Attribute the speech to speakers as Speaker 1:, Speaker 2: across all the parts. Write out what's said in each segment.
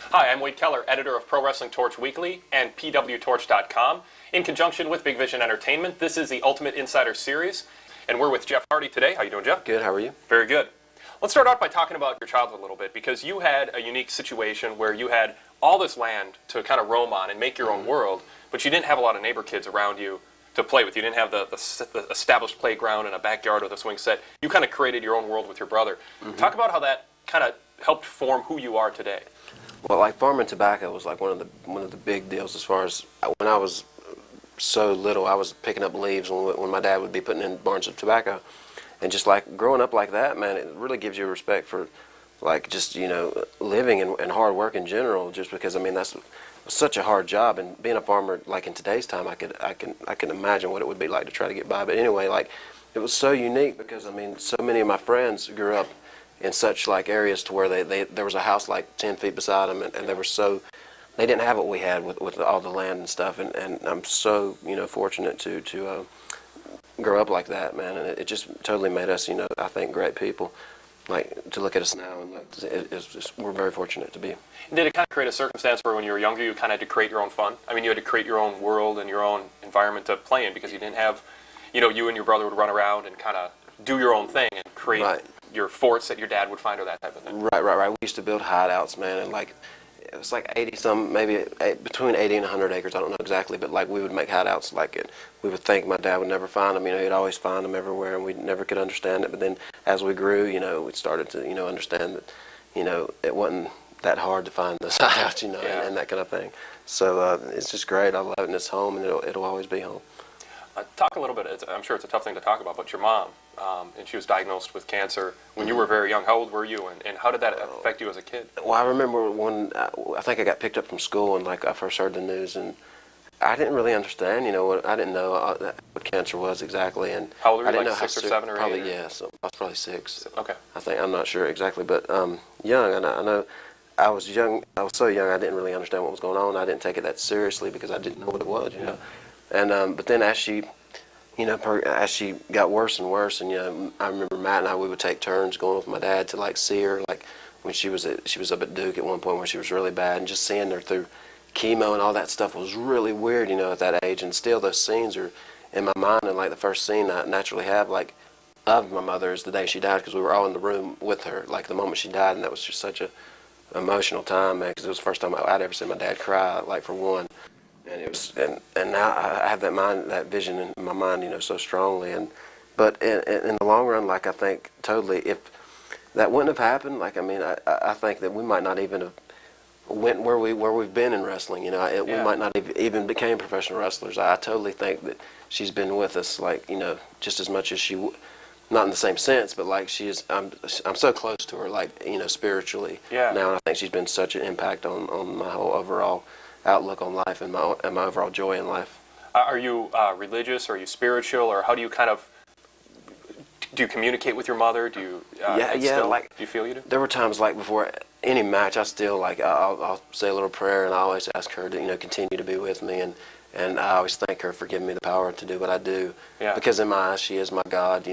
Speaker 1: Hi, I'm Wade Keller, editor of Pro Wrestling Torch Weekly and PWTorch.com. In conjunction with Big Vision Entertainment, this is the Ultimate Insider Series, and we're with Jeff Hardy today. How you doing, Jeff?
Speaker 2: Good, how are you?
Speaker 1: Very good. Let's start out by talking about your childhood a little bit, because you had a unique situation where you had all this land to kind of roam on and make your own world, but you didn't have a lot of neighbor kids around you to play with. You didn't have the established playground and a backyard with a swing set. You kind of created your own world with your brother. Talk about how that kind of helped form who you are today.
Speaker 2: Well, like farming tobacco was like one of the big deals as far as when I was so little. I was picking up leaves when my dad would be putting in barns of tobacco, and just like growing up like that, man, it really gives you respect for like just living and hard work in general. Just because I mean that's such a hard job, and being a farmer like in today's time, I can imagine what it would be like to try to get by. But anyway, like it was so unique because I mean so many of my friends grew up in such like areas to where there was a house like 10 feet beside them, and they didn't have what we had with all the land and stuff, and I'm so fortunate to grow up like that, man, and it just totally made us I think great people. Like to look at us now, and we're very fortunate to be.
Speaker 1: Did it kind of create a circumstance where when you were younger you kind of had to create your own fun? I mean, you had to create your own world and your own environment to play in because you didn't have, you and your brother would run around and kind of do your own thing and create your forts that your dad would find or that type of thing.
Speaker 2: Right. We used to build hideouts, man, and like it was like 80-some, maybe between 80 and 100 acres. I don't know exactly, but like we would make hideouts like it. We would think my dad would never find them. He'd always find them everywhere, and we never could understand it. But then as we grew, we started to understand that it wasn't that hard to find those hideouts, and that kind of thing. So it's just great. I love it, and it's home, and it'll always be home.
Speaker 1: Talk a little bit, I'm sure it's a tough thing to talk about, but your mom, and she was diagnosed with cancer when you were very young. How old were you, and how did that affect you as a kid?
Speaker 2: Well, I remember when I think I got picked up from school, and like I first heard the news, and I didn't really understand, I didn't know what cancer was exactly. And
Speaker 1: how old were you,
Speaker 2: I didn't
Speaker 1: like
Speaker 2: know
Speaker 1: 6 or 7 or 8?
Speaker 2: Probably, yeah, so I was probably 6.
Speaker 1: Okay.
Speaker 2: I'm not sure exactly, but young, and I know I was young, I was so young I didn't really understand what was going on. I didn't take it that seriously because I didn't know what it was, And but then as she got worse and worse, and I remember Matt and I, we would take turns going with my dad to like see her, like when she was up at Duke at one point where she was really bad, and just seeing her through chemo and all that stuff was really weird, at that age. And still those scenes are in my mind, and like the first scene I naturally have like of my mother is the day she died, because we were all in the room with her like the moment she died, and that was just such a emotional time, man, because it was the first time I'd ever seen my dad cry, like for one. And it was, and now I have that vision in my mind, so strongly. But in the long run, like I think totally, if that wouldn't have happened, like I think that we might not even have went where we've been in wrestling. We might not have even became professional wrestlers. I totally think that she's been with us, like just as much as she, not in the same sense, but like she is. I'm so close to her, like spiritually now, and I think she's been such an impact on my whole overall outlook on life and my overall joy in life.
Speaker 1: Are you religious, or are you spiritual, or how do you do you communicate with your mother? Do you do you feel you do?
Speaker 2: There were times like before any match, I still like I'll say a little prayer, and I always ask her to continue to be with me, and I always thank her for giving me the power to do what I do, because in my eyes she is my God,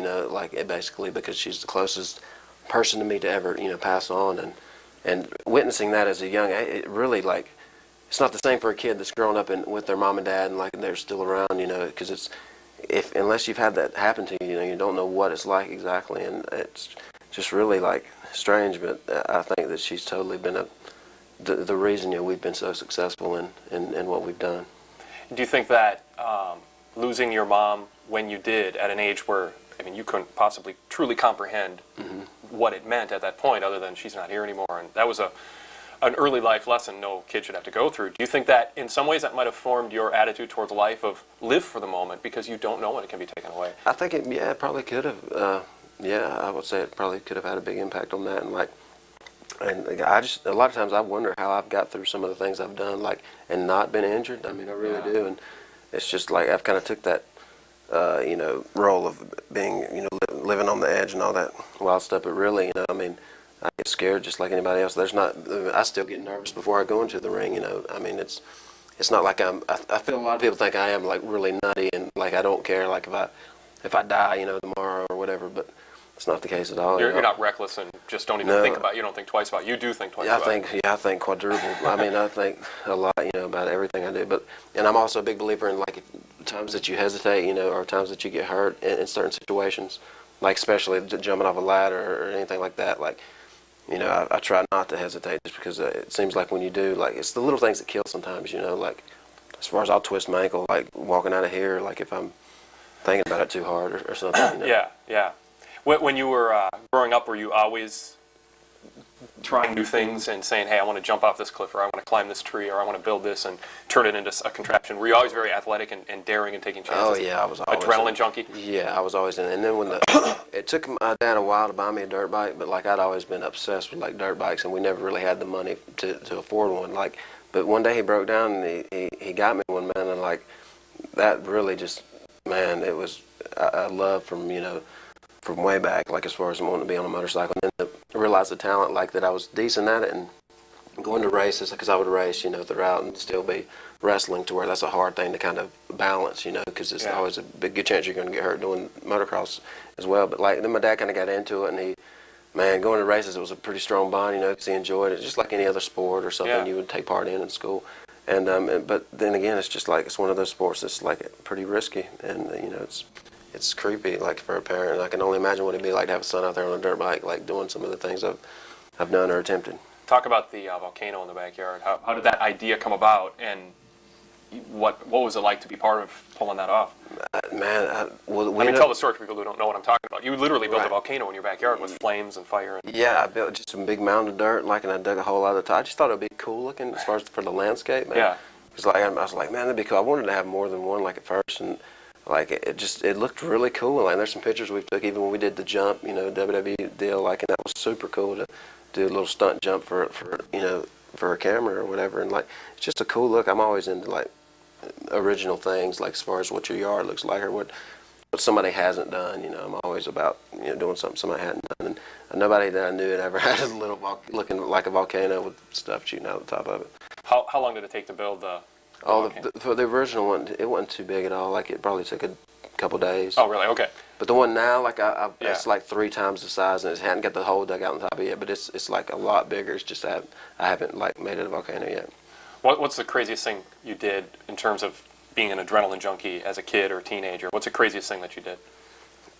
Speaker 2: basically, because she's the closest person to me to ever pass on, and witnessing that as a young, it really like. It's not the same for a kid that's growing up with their mom and dad and like they're still around, because unless you've had that happen to you, you don't know what it's like exactly, and it's just really like strange. But I think that she's totally been the reason we've been so successful in what we've done.
Speaker 1: Do you think that losing your mom when you did at an age where you couldn't possibly truly comprehend what it meant at that point, other than she's not here anymore, and that was an early life lesson no kid should have to go through. Do you think that in some ways that might have formed your attitude towards life of live for the moment because you don't know when it can be taken away?
Speaker 2: I think it probably could have. I would say it probably could have had a big impact on that. And I just a lot of times I wonder how I've got through some of the things I've done, like and not been injured. I really do. And it's just like I've kind of took that role of being living on the edge and all that wild stuff. But really, I get scared just like anybody else. I still get nervous before I go into the ring. It's not like I feel a lot of people think I am like really nutty and like I don't care like if I die tomorrow or whatever. But It's not the case at all.
Speaker 1: You're not reckless and just don't even think about it. You don't think twice about it. You do think twice about it.
Speaker 2: I think quadruple. I mean, I think a lot, about everything I do. And I'm also a big believer in, like, times that you hesitate, or times that you get hurt in certain situations, like especially jumping off a ladder or anything like that. Like, I try not to hesitate just because it seems like when you do, like, it's the little things that kill sometimes, like, as far as I'll twist my ankle, like, walking out of here, like, if I'm thinking about it too hard or something.
Speaker 1: Yeah. When you were growing up, were you always trying new things and saying, hey, I want to jump off this cliff, or I want to climb this tree, or I want to build this and turn it into a contraption? Were you always very athletic and daring and taking chances?
Speaker 2: Oh, yeah, I was always.
Speaker 1: Adrenaline junkie?
Speaker 2: Yeah, I was always in. And then it took my dad a while to buy me a dirt bike, but, like, I'd always been obsessed with, like, dirt bikes, and we never really had the money to afford one. Like, but one day he broke down and he got me one, man, and, like, that really just, man, it was, I love from way back, like, as far as wanting to be on a motorcycle, and then to realize the talent, like, that I was decent at it, and going to races, because I would race, throughout, and still be wrestling, to where that's a hard thing to kind of balance, because it's always a good chance you're going to get hurt doing motocross as well. But, like, then my dad kind of got into it, and going to races, it was a pretty strong bond, because he enjoyed it, just like any other sport or something you would take part in school. And but then again, it's just like, it's one of those sports that's, like, pretty risky, and it's creepy, like, for a parent. I can only imagine what it'd be like to have a son out there on a dirt bike, like, doing some of the things I've done or attempted.
Speaker 1: Talk about the volcano in the backyard. How did that idea come about, and what was it like to be part of pulling that off? Tell the story for people who don't know what I'm talking about. You literally built a volcano in your backyard with flames and fire.
Speaker 2: Yeah, I built just a big mound of dirt, like, and I dug a hole out of the top. I just thought it would be cool looking as far as for the landscape, man. Yeah. Because, like, I was like, man, that'd be cool. I wanted to have more than one, like, at first, and, like, it looked really cool. Like, there's some pictures we took even when we did the jump, WWE deal, like, and that was super cool to do a little stunt jump for a camera or whatever. And, like, it's just a cool look. I'm always into, like, original things, like, as far as what your yard looks like or what somebody hasn't done. I'm always about doing something somebody hadn't done. And nobody that I knew had ever had a little looking like a volcano with stuff shooting out the top of it. How
Speaker 1: long did it take to build the?
Speaker 2: For the original one, it wasn't too big at all. Like, it probably took a couple days.
Speaker 1: Oh, really? Okay.
Speaker 2: But the one now, like, it's like 3 times the size, and it hadn't got the hole dug out on top of it yet. But it's like a lot bigger. It's just I haven't, like, made it a volcano yet.
Speaker 1: What's the craziest thing you did in terms of being an adrenaline junkie as a kid or a teenager? What's the craziest thing that you did?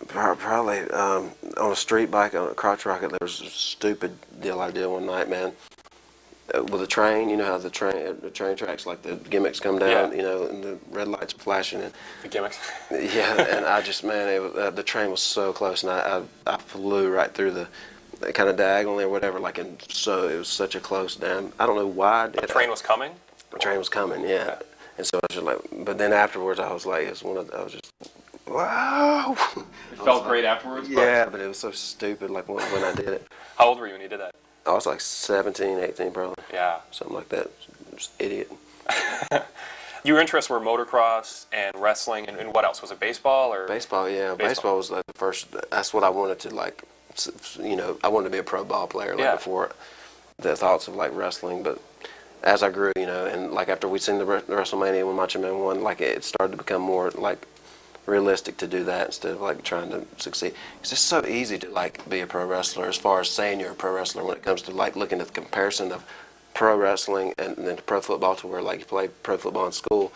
Speaker 2: Probably on a street bike on a crotch rocket. There was a stupid deal I did one night, man. With a train, how the train tracks, like, the gimmicks come down, and the red lights are flashing. And
Speaker 1: the gimmicks?
Speaker 2: Yeah, and I just, man, the train was so close, and I flew right through the kind of diagonally or whatever, like, and so it was such a close down. I don't know why I did.
Speaker 1: The train was coming?
Speaker 2: The train was coming, yeah. Okay. And so I was just like, but then afterwards I was like, I was just, wow.
Speaker 1: It felt great afterwards?
Speaker 2: Yeah, but it was so stupid, like, when I did it.
Speaker 1: How old were you when you did that?
Speaker 2: I was like 17, 18 probably.
Speaker 1: Yeah.
Speaker 2: Something like that. Just idiot.
Speaker 1: Your interests were motocross and wrestling, and what else? Was it baseball or?
Speaker 2: Baseball, yeah. Baseball was like the first, that's what I wanted to, like, I wanted to be a pro ball player, like, before the thoughts of, like, wrestling. But as I grew, and, like, after we'd seen the WrestleMania when Macho Man won, like, it started to become more, like, realistic to do that instead of, like, trying to succeed. It's just so easy to, like, be a pro wrestler as far as saying you're a pro wrestler when it comes to, like, looking at the comparison of pro wrestling and then to pro football, to where, like, you play pro football in school.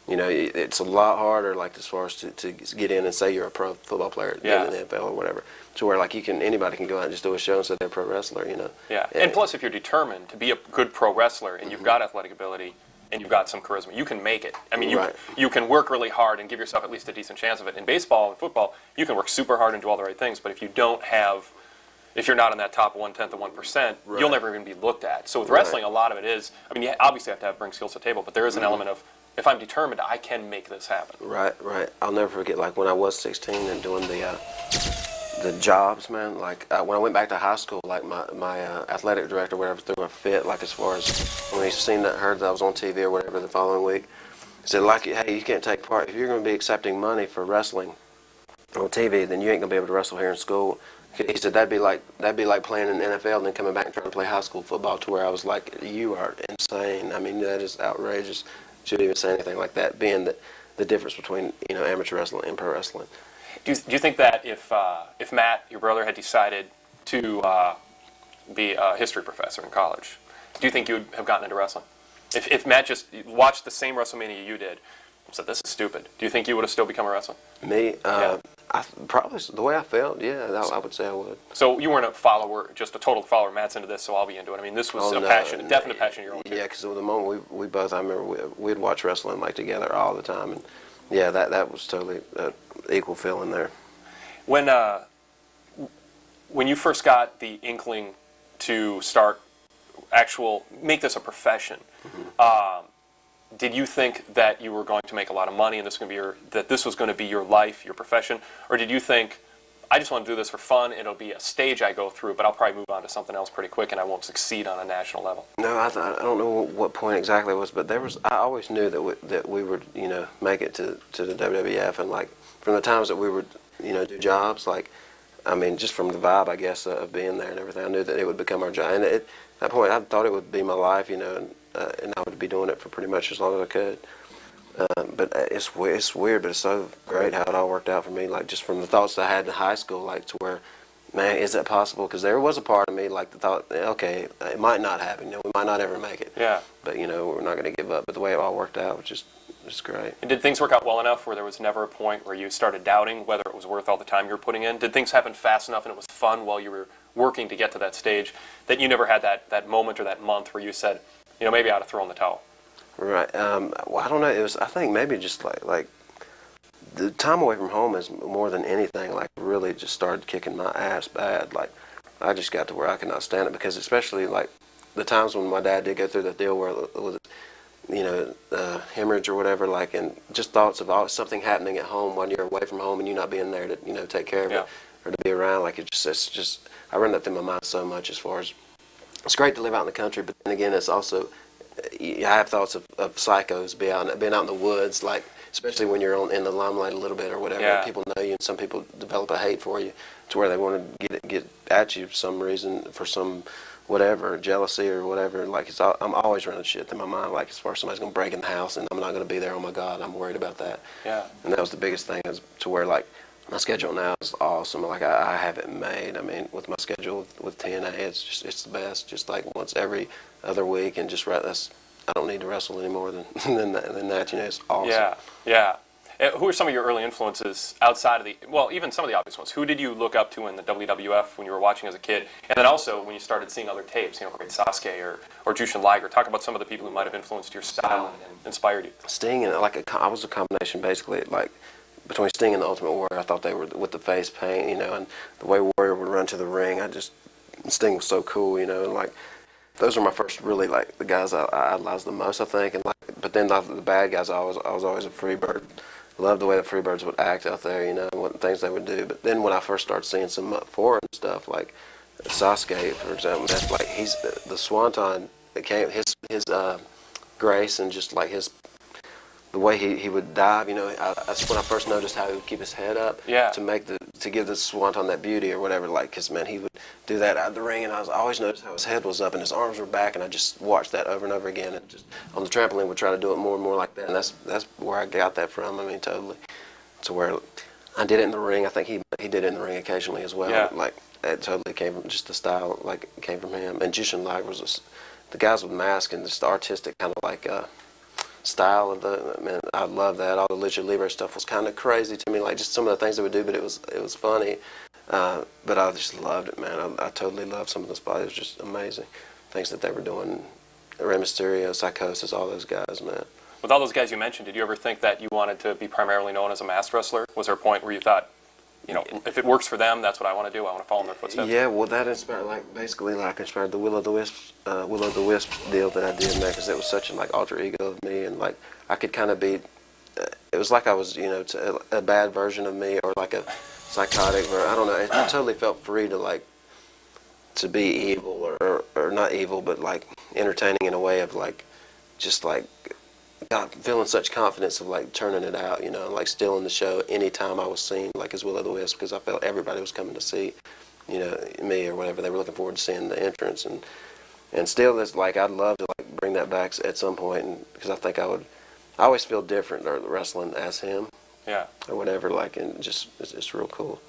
Speaker 2: It's a lot harder, like, as far as to get in and say you're a pro football player in the NFL or whatever. To where, like, anybody can go out and just do a show and say they're a pro wrestler,
Speaker 1: Yeah, and plus, if you're determined to be a good pro wrestler and you've got athletic ability and you've got some charisma, you can make it. I mean, you can work really hard and give yourself at least a decent chance of it. In baseball and football, you can work super hard and do all the right things, but if you're not in that top 1/10 of 1%, you'll never even be looked at. So with wrestling, a lot of it is, I mean, you obviously have to bring skills to the table, but there is an element of, if I'm determined, I can make this happen.
Speaker 2: Right. I'll never forget, like, when I was 16 and doing the jobs, man. Like, when I went back to high school, like, my athletic director, whatever, threw a fit, like, as far as when he heard that I was on TV or whatever the following week, he said, like, hey, you can't take part. If you're going to be accepting money for wrestling on TV, then you ain't going to be able to wrestle here in school. He said that'd be like playing in the NFL and then coming back and trying to play high school football, to where I was like, you are insane. I mean, that is outrageous. Shouldn't even say anything like that, being that the difference between amateur wrestling and pro wrestling.
Speaker 1: Do you think that if Matt, your brother, had decided to be a history professor in college, do you think you would have gotten into wrestling? If Matt just watched the same WrestleMania you did and said, this is stupid, do you think you would have still become a wrestler?
Speaker 2: Me,
Speaker 1: Yeah.
Speaker 2: probably the way I felt. Yeah, I would say I would.
Speaker 1: So you weren't a follower, just a total follower. Matt's into this, so I'll be into it. I mean, this was a passion, a definite passion of your own.
Speaker 2: Yeah, because the moment we both, I remember we'd watch wrestling like together all the time, and yeah, that was totally equal feeling there.
Speaker 1: When you first got the inkling to start make this a profession, did you think that you were going to make a lot of money and that this was going to be your life, your profession, or did you think, I just want to do this for fun, it'll be a stage I go through, but I'll probably move on to something else pretty quick and I won't succeed on a national level?
Speaker 2: No, I don't know what point exactly it was, but I always knew that we would make it to the WWF, and like from the times that we would do jobs, like I mean just from the vibe I guess of being there and everything, I knew that it would become our job, and at that point I thought it would be my life, and I would be doing it for pretty much as long as I could. But it's weird, but it's so great how it all worked out for me. Like just from the thoughts that I had in high school, like to where, man, is that possible? Because there was a part of me like the thought, okay, it might not happen. We might not ever make it.
Speaker 1: Yeah.
Speaker 2: But we're not going to give up. But the way it all worked out was just great.
Speaker 1: And did things work out well enough where there was never a point where you started doubting whether it was worth all the time you were putting in? Did things happen fast enough and it was fun while you were working to get to that stage that you never had that moment or that month where you said, maybe I ought to throw in the towel?
Speaker 2: Right. Well, I don't know. I think maybe just like the time away from home is more than anything. Like really just started kicking my ass bad. Like I just got to where I could not stand it, because especially like the times when my dad did go through that deal where it was, hemorrhage or whatever. Like, and just thoughts of something happening at home when you're away from home and you not being there to take care of it or to be around. Like it's just I run that through my mind so much. As far as it's great to live out in the country, but then again, it's also I have thoughts of psychos being out in the woods, like especially when you're in the limelight a little bit or whatever.
Speaker 1: Yeah.
Speaker 2: People know you, and some people develop a hate for you to where they want to get at you for some reason, for some whatever, jealousy or whatever. Like I'm always running shit through my mind, like as far as somebody's gonna break in the house and I'm not gonna be there. Oh my God, I'm worried about that.
Speaker 1: Yeah.
Speaker 2: And that was the biggest thing, is to where like my schedule now is awesome. Like I have it made. I mean, with my schedule with TNA, it's the best. Just like once every other week, and just I don't need to wrestle any more than that. It's awesome.
Speaker 1: Yeah, yeah. Who are some of your early influences outside of even some of the obvious ones? Who did you look up to in the WWF when you were watching as a kid? And then also when you started seeing other tapes, Great Sasuke or Jushin Liger. Talk about some of the people who might have influenced your style and inspired you.
Speaker 2: Sting and I was a combination basically like between Sting and the Ultimate Warrior. I thought they were with the face paint, and the way Warrior would run to the ring. Sting was so cool, and like those were my first really like the guys I idolized the most, I think. And but then the bad guys, I was always a Freebird. Loved the way the Freebirds would act out there, and what things they would do. But then when I first started seeing some foreign stuff, like Sasuke, for example, that's like he's the Swanton. It came his grace and just like the way he would dive. That's when I first noticed how he would keep his head up to give the Swanton that beauty or whatever. Like, cause man, he would do that out of the ring, and I always noticed how his head was up and his arms were back, and I just watched that over and over again, and just on the trampoline would try to do it more and more like that, and that's where I got that from. I mean, totally. To where I did it in the ring. I think he did it in the ring occasionally as well.
Speaker 1: Yeah.
Speaker 2: Like it totally came from just the style, like it came from him. And Jushin Liger was the guys with masks and just the artistic kind of like style of I love that. All the Lucha Libre stuff was kind of crazy to me, like just some of the things they would do, but it was funny. But I just loved it, man. I totally loved some of the spots. It was just amazing things that they were doing. Rey Mysterio, Psychosis, all those guys, man.
Speaker 1: With all those guys you mentioned, did you ever think that you wanted to be primarily known as a masked wrestler? Was there a point where you thought, if it works for them, that's what I want to do. I want to follow in their footsteps.
Speaker 2: Yeah, well, that inspired, inspired the Will o' the Wisp deal that I did, man, because it was such an alter ego of me, and like I could kind of be. It was like I was, a bad version of me, or like a psychotic, or I don't know. I totally felt free to be evil, or not evil, but like entertaining in a way of just God, feeling such confidence of turning it out, like stealing the show anytime I was seen, as Will o' the Wisp, because I felt everybody was coming to see, me or whatever. They were looking forward to seeing the entrance, and still it's I'd love to bring that back at some point, and because I think I always feel different wrestling as him,
Speaker 1: Yeah.
Speaker 2: or whatever. Like, and just it's real cool.